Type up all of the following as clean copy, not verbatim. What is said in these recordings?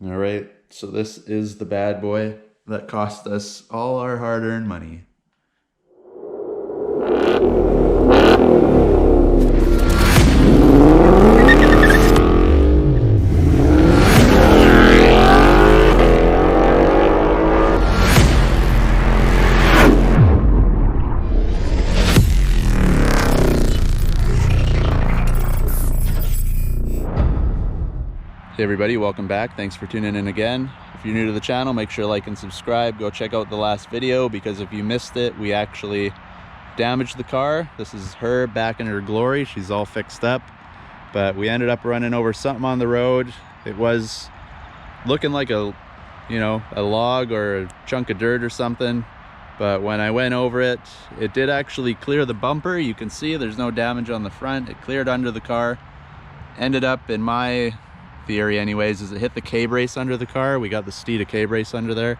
All right, so this is the bad boy that cost us all our hard-earned money. Hey everybody, welcome back. Thanks for tuning in again. If you're new to the channel, make sure to like and subscribe. Go check out the last video, because if you missed it, we actually damaged the car. This is her back in her glory. She's all fixed up, but we ended up running over something on the road. It was looking like a log or a chunk of dirt or something, but when I went over it, it did actually clear the bumper. You can see there's no damage on the front. It cleared under the car. Ended up, in my theory anyways, is it hit the K-brace under the car. We got the Steeda K-brace under there.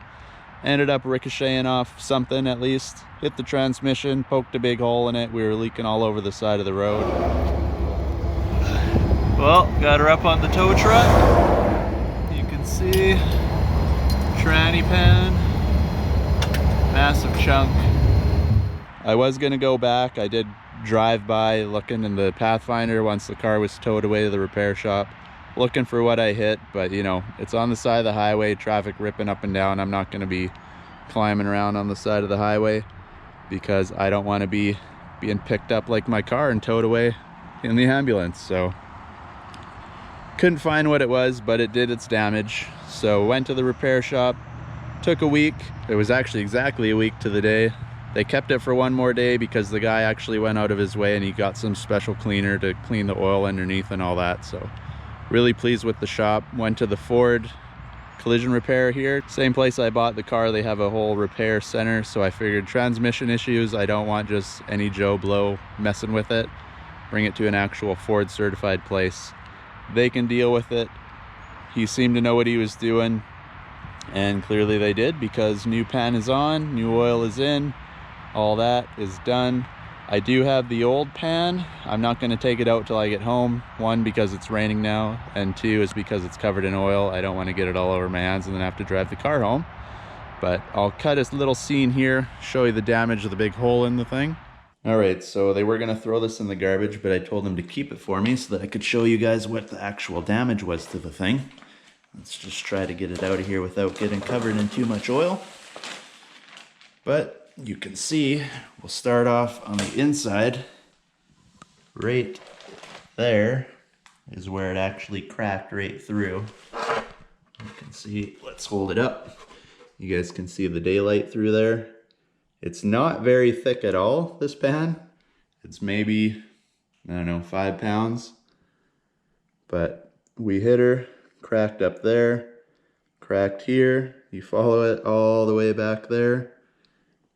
Ended up ricocheting off something, at least. Hit the transmission, poked a big hole in it. We were leaking all over the side of the road. Well, got her up on the tow truck. You can see tranny pan, massive chunk. I was gonna go back. I did drive by looking in the Pathfinder once the car was towed away to the repair shop, looking for what I hit, but it's on the side of the highway, traffic ripping up and down. I'm not going to be climbing around on the side of the highway, because I don't want to be being picked up like my car and towed away in the ambulance. So couldn't find what it was, but it did its damage. So went to the repair shop. Took a week. It was actually exactly a week to the day. They kept it for one more day because the guy actually went out of his way and he got some special cleaner to clean the oil underneath and all that. So really pleased with the shop. Went to the Ford collision repair here, same place I bought the car. They have a whole repair center, so I figured transmission issues, I don't want just any Joe Blow messing with it. Bring it to an actual Ford certified place. They can deal with it. He seemed to know what he was doing, and clearly they did, because new pan is on, new oil is in, all that is done. I do have the old pan. I'm not going to take it out till I get home. One, because it's raining now, and two is because it's covered in oil. I don't want to get it all over my hands and then have to drive the car home. But I'll cut a little scene here, show you the damage of the big hole in the thing. Alright, so they were going to throw this in the garbage, but I told them to keep it for me so that I could show you guys what the actual damage was to the thing. Let's just try to get it out of here without getting covered in too much oil. But you can see, we'll start off on the inside. Right there is where it actually cracked right through. You can see, let's hold it up. You guys can see the daylight through there. It's not very thick at all, this pan. It's maybe, I don't know, 5 pounds. But we hit her, cracked up there, cracked here. You follow it all the way back there.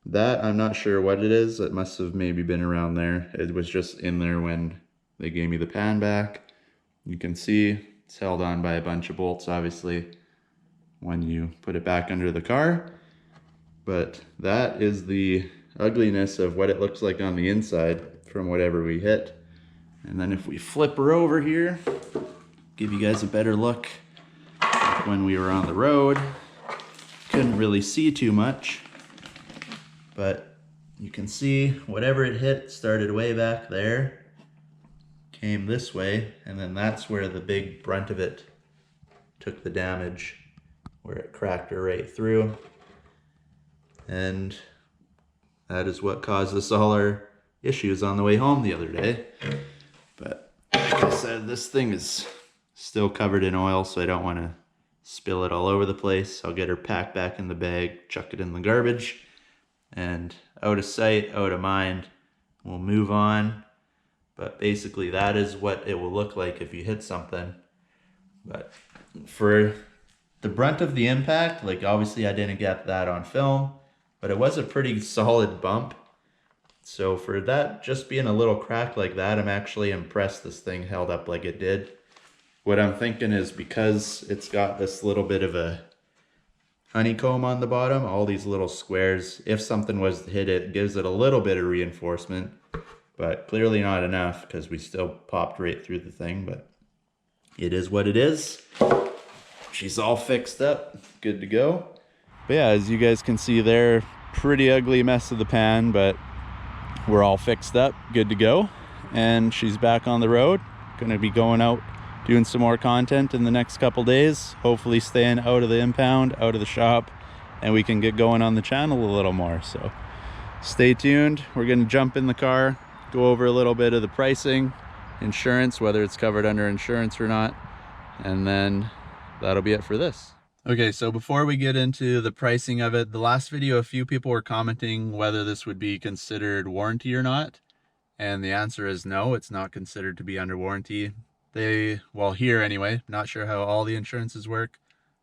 That, I'm not sure what it is. It must have maybe been around there. It was just in there when they gave me the pan back. You can see it's held on by a bunch of bolts, obviously, when you put it back under the car. But that is the ugliness of what it looks like on the inside from whatever we hit. And then if we flip her over here, give you guys a better look. Like when we were on the road, couldn't really see too much. But you can see whatever it hit started way back there, came this way, and then that's where the big brunt of it took the damage, where it cracked her right through. And that is what caused us all our issues on the way home the other day. But like I said, this thing is still covered in oil, so I don't want to spill it all over the place. I'll get her packed back in the bag, chuck it in the garbage. And out of sight, out of mind, we'll move on. But basically that is what it will look like if you hit something. But for the brunt of the impact, like obviously I didn't get that on film, but it was a pretty solid bump. So for that just being a little crack like that, I'm actually impressed this thing held up like it did. What I'm thinking is, because it's got this little bit of a honeycomb on the bottom, all these little squares, if something was to hit it, gives it a little bit of reinforcement, but clearly not enough, because we still popped right through the thing. But it is what it is. she's all fixed up, good to go. But yeah, as you guys can see there, pretty ugly mess of the pan, but we're all fixed up, good to go. And she's back on the road. Gonna be going out doing some more content in the next couple days, hopefully staying out of the impound, out of the shop, and we can get going on the channel a little more. So stay tuned. We're gonna jump in the car, go over a little bit of the pricing, insurance, whether it's covered under insurance or not, and then that'll be it for this. Okay, so before we get into the pricing of it, the last video a few people were commenting whether this would be considered warranty or not, and the answer is no, it's not considered to be under warranty. Well, here anyway, not sure how all the insurances work,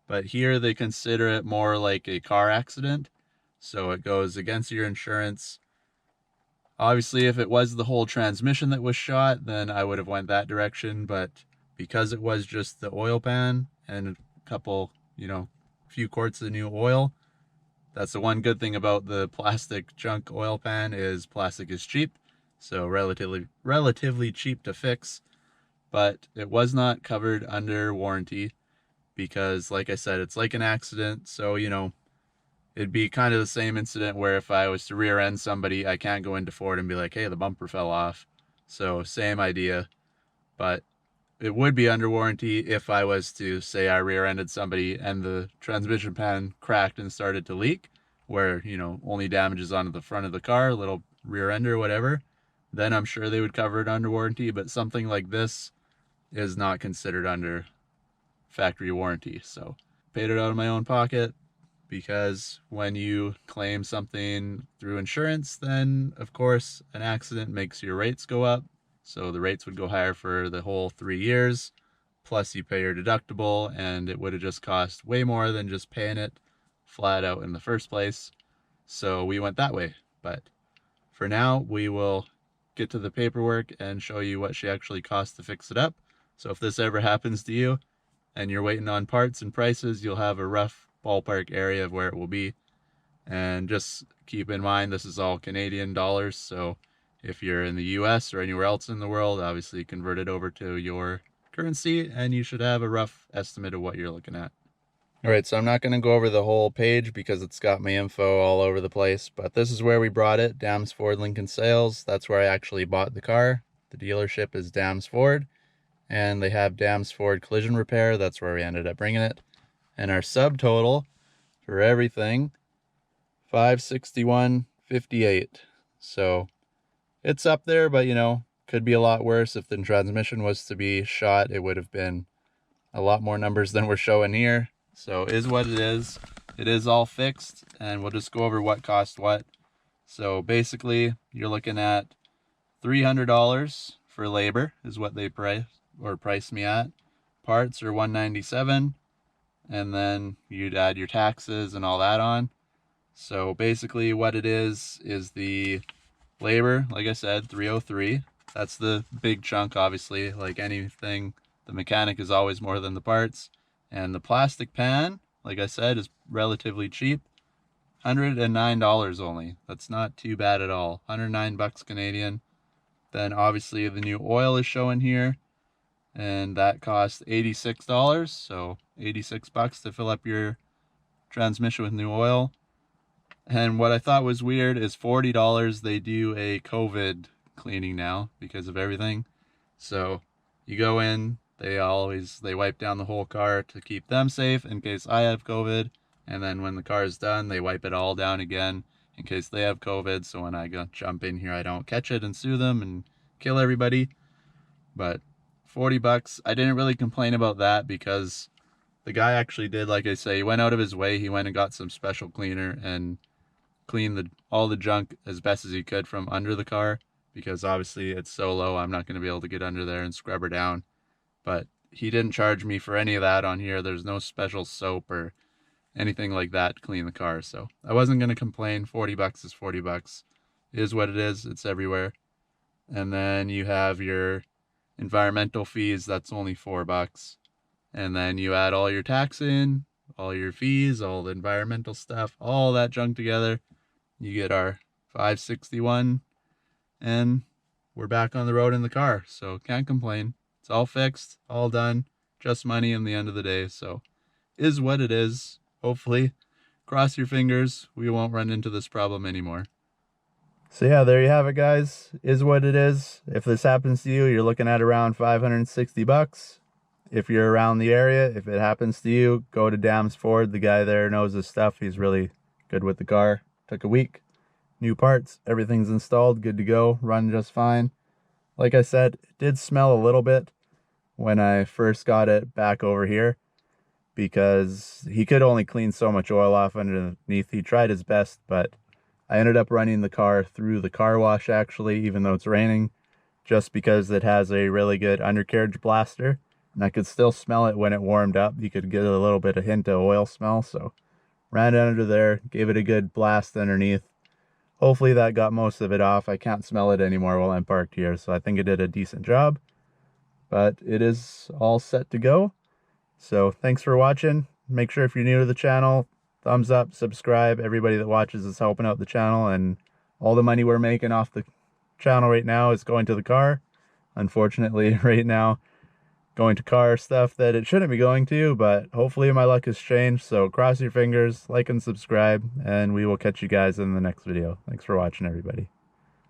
but here they consider it more like a car accident, so it goes against your insurance. Obviously, if it was the whole transmission that was shot, then I would have went that direction, but because it was just the oil pan and a couple, few quarts of new oil, that's the one good thing about the plastic junk oil pan is plastic is cheap, so relatively cheap to fix. But it was not covered under warranty because, like I said, it's like an accident. So, it'd be kind of the same incident where if I was to rear end somebody, I can't go into Ford and be like, hey, the bumper fell off. So same idea, but it would be under warranty if I was to say I rear-ended somebody and the transmission pan cracked and started to leak, where, only damages onto the front of the car, little rear end or whatever, then I'm sure they would cover it under warranty. But something like this is not considered under factory warranty. So paid it out of my own pocket, because when you claim something through insurance, then of course an accident makes your rates go up. So the rates would go higher for the whole 3 years, plus you pay your deductible, and it would have just cost way more than just paying it flat out in the first place. So we went that way. But for now, we will get to the paperwork and show you what she actually cost to fix it up. So if this ever happens to you and you're waiting on parts and prices, you'll have a rough ballpark area of where it will be. And just keep in mind, this is all Canadian dollars, so if you're in the US or anywhere else in the world, obviously convert it over to your currency and you should have a rough estimate of what you're looking at. All right, so I'm not going to go over the whole page because it's got my info all over the place, but this is where we brought it, Dams Ford Lincoln Sales. That's where I actually bought the car. The dealership is Dams Ford, and they have Dams Ford Collision Repair. That's where we ended up bringing it. And our subtotal for everything, $561.58. So it's up there, but could be a lot worse. If the transmission was to be shot, it would have been a lot more numbers than we're showing here. So is what it is. It is all fixed, and we'll just go over what cost what. So basically, you're looking at $300 for labor is what they priced me at. Parts are $197, and then you'd add your taxes and all that on. So basically what it is the labor, like I said, $303. That's the big chunk, obviously. Like anything, the mechanic is always more than the parts. And the plastic pan, like I said, is relatively cheap. $109 only. That's not too bad at all. 109 bucks Canadian. Then obviously the new oil is showing here, and that costs $86. So 86 bucks to fill up your transmission with new oil. And what I thought was weird is $40 they do a COVID cleaning now because of everything. So you go in, they wipe down the whole car to keep them safe in case I have COVID, and then when the car is done, they wipe it all down again in case they have COVID, so when I go jump in here, I don't catch it and sue them and kill everybody. But 40 bucks, I didn't really complain about that because the guy actually did, like I say, he went out of his way. He went and got some special cleaner and cleaned all the junk as best as he could from under the car, because obviously it's so low, I'm not going to be able to get under there and scrub her down. But he didn't charge me for any of that on here. There's no special soap or anything like that to clean the car, so I wasn't going to complain. 40 bucks is 40 bucks. It is what it is. It's everywhere. And then you have your environmental fees. That's only 4 bucks. And then you add all your tax in, all your fees, all the environmental stuff, all that junk together. You get our $561, and we're back on the road in the car, so can't complain. It's all fixed, all done, just money in the end of the day. So is what it is. Hopefully, cross your fingers, we won't run into this problem anymore. So yeah, there you have it, guys. Is what it is. If this happens to you, you're looking at around 560 bucks. If you're around the area, if it happens to you, go to Dams Ford. The guy there knows his stuff. He's really good with the car. Took a week. New parts, everything's installed, good to go, run just fine. Like I said, it did smell a little bit when I first got it back over here, because he could only clean so much oil off underneath. He tried his best, but I ended up running the car through the car wash, actually, even though it's raining, just because it has a really good undercarriage blaster, and I could still smell it when it warmed up. You could get a little bit of hint of oil smell, so ran it under there, gave it a good blast underneath. Hopefully that got most of it off. I can't smell it anymore while I'm parked here, so I think it did a decent job. But it is all set to go. So thanks for watching. Make sure if you're new to the channel, thumbs up, subscribe. Everybody that watches is helping out the channel, and all the money we're making off the channel right now is going to the car. Unfortunately, right now, going to car stuff that it shouldn't be going to, but hopefully my luck has changed. So cross your fingers, like and subscribe, and we will catch you guys in the next video. Thanks for watching, everybody.